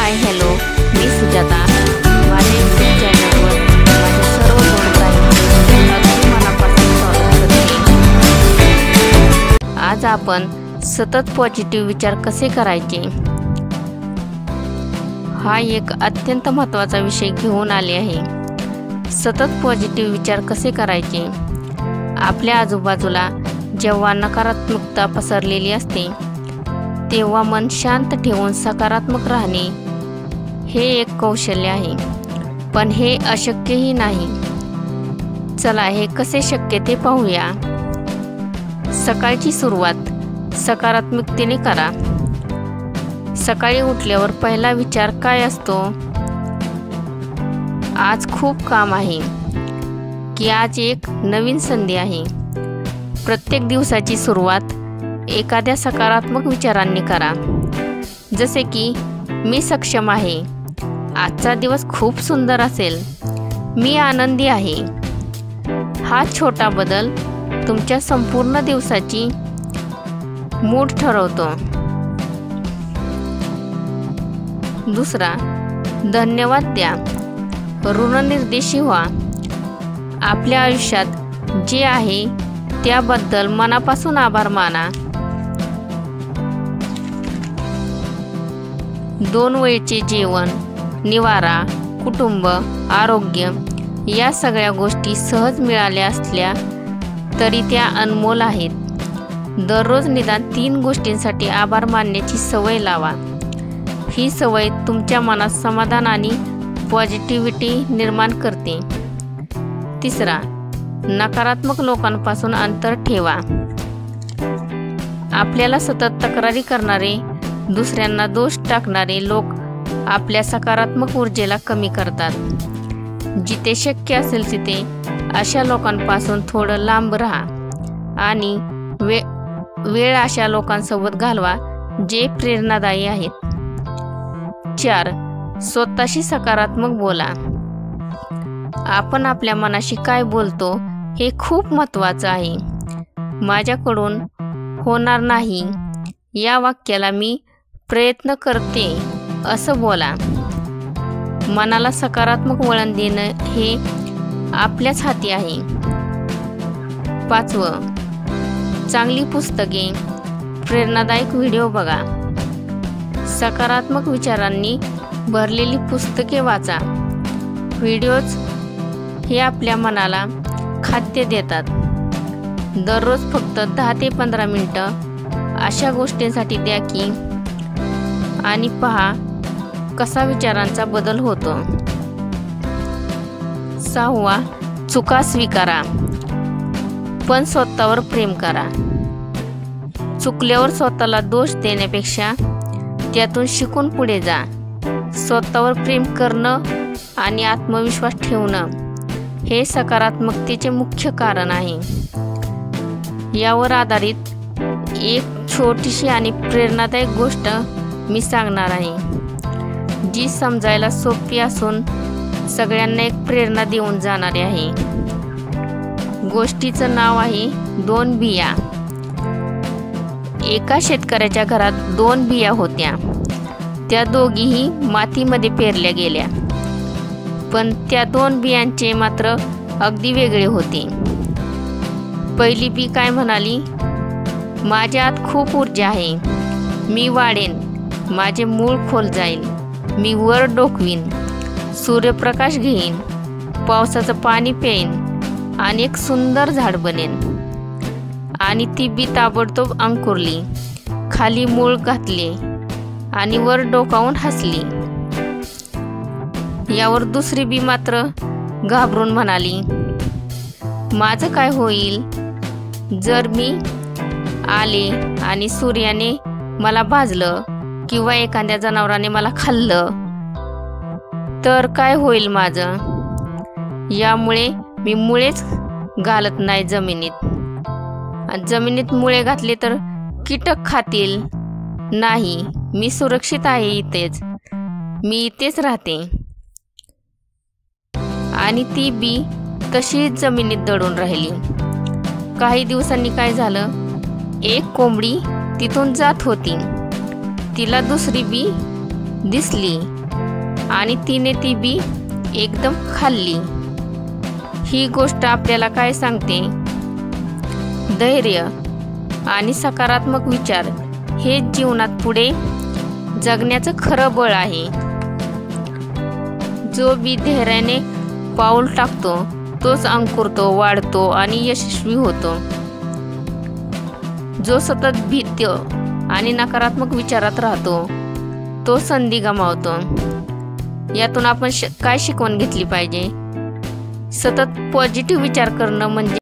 Hi hello, मी सुजाता. माझ्या YouTube चॅनलवर माझ्या सर्व जोडप्रांचे अगदी मनापासून स्वागत करते. आज आपण सतत पॉझिटिव्ह विचार कसे करायचे हा एक अत्यंत महत्त्वाचा विषय घेऊन आले आहे. सतत पॉझिटिव्ह विचार कसे करायचे. आपल्या आजूबाजूला जेव्हा नकारात्मकता पसरलेली असते तेव्हा मन शांत ठेवून सकारात्मक राहणे हे एक कौशल्य आहे, पण हे अशक्यही नाही. चला हे कसे शक्य ते पाहूया. सकाळची सुरुवात सकारात्मकतेने करा. सकाळी उठल्यावर पहिला विचार काय असतो? आज खूप काम आहे की आज एक नवीन संधी आहे. प्रत्येक दिवसाची सुरुवात एखाद्या सकारात्मक विचारांनी करा, जसे की मी सक्षम आहे, आजचा दिवस खूप सुंदर असेल, मी आनंदी आहे. हा छोटा बदल तुमच्या संपूर्ण दिवसाची मूड ठरवतो. दुसरा, धन्यवाद द्या. ऋणनिर्देशी व्हा. आपल्या आयुष्यात जे आहे त्याबद्दल मनापासून आभार माना. 2 वेळचे जेवण, निवारा, कुटुंब, आरोग्य या सगळ्या गोष्टी सहज मिळाल्या असल्या तरी त्या अनमोल आहेत. दररोज निदान 3 गोष्टींसाठी आभार मानण्याची सवय लावा. ही सवय तुमच्या मनात समाधान आणि पॉझिटिव्हिटी निर्माण करते. तिसरा, नकारात्मक लोकांपासून अंतर ठेवा. आपल्याला सतत तक्रारी करणारे, दुसऱ्यांना दोष टाकणारे लोक आपल्या सकारात्मक ऊर्जेला कमी करतात. जिथे शक्य असेल तिथे अशा लोकांपासून थोडं लांब राहा आणि वेळ अशा लोकांसोबत घालवा जे प्रेरणादायी आहेत. 4, स्वतःशी सकारात्मक बोला. आपण आपल्या मनाशी काय बोलतो हे खूप महत्त्वाचं आहे. माझ्याकडून होणार नाही या वाक्याला मी प्रयत्न करते असं बोला. मनाला सकारात्मक वळण देणं हे आपल्याच हाती आहे. 5, चांगली पुस्तके, प्रेरणादायक व्हिडिओ बघा. सकारात्मक विचारांनी भरलेली पुस्तके वाचा. व्हिडिओज हे आपल्या मनाला खाद्य देतात. दररोज फक्त 10 ते 15 मिनिटं अशा गोष्टींसाठी द्या की आणि पहा कसा विचारांचा बदल होतो. 6, चुका स्वीकारा पण स्वतःवर प्रेम करा. चुकल्यावर स्वतःला दोष देण्यापेक्षा त्यातून शिकून पुढे जा. स्वतःवर प्रेम करणं आणि आत्मविश्वास ठेवणं हे सकारात्मकतेचे मुख्य कारण आहे. यावर आधारित एक छोटीशी आणि प्रेरणादायक गोष्ट मी सांगणार आहे, जी समजायला सोपी असून सगळ्यांना एक प्रेरणा देऊन जाणारी आहे. गोष्टीचं नाव आहे 2 बिया. एका शेतकऱ्याच्या घरात 2 बिया होत्या. त्या दोघीही मातीमध्ये पेरल्या गेल्या, पण त्या 2 बियांचे मात्र अगदी वेगळे होते. पहिली बी काय म्हणाली, माझ्यात खूप ऊर्जा आहे, मी वाढेन, माझे मूळ खोल जाईल, मी वर डोकवीन, सूर्यप्रकाश घेईन, पावसाचं पाणी प्याईन आणि एक सुंदर झाड बनेन. आणि ती बी ताबडतोब अंकुरली, खाली मूळ घातले आणि वर डोकावून हसली. यावर दुसरी बी मात्र घाबरून म्हणाली, माझं काय होईल जर मी आले आणि सूर्याने मला भाजलं किंवा एखाद्या जनावराने मला खाल्लं तर काय होईल माझं? यामुळे मी मुळेच घालत नाही जमिनीत. जमिनीत मुळे घातले तर कीटक खातील. नाही, मी सुरक्षित आहे इथेच, मी इथेच राहते. आणि ती बी तशीच जमिनीत दडून राहिली. काही दिवसांनी काय झालं, एक कोंबडी तिथून जात होती. तिला दुसरी बी दिसली आणि तिने ती बी एकदम खाल्ली. ही गोष्ट आपल्याला काय सांगते? धैर्य आणि सकारात्मक विचार हे जीवनात पुढे जगण्याचं खरं बळ आहे. जो बी धैर्याने पाऊल टाकतो तोच अंकुरतो, वाढतो आणि यशस्वी होतो. जो सतत भीती आणि नकारात्मक विचारात राहतो तो संधी गमावतो. यातून आपण काय शिकवण घेतली पाहिजे? सतत पॉझिटिव्ह विचार करणं म्हणजे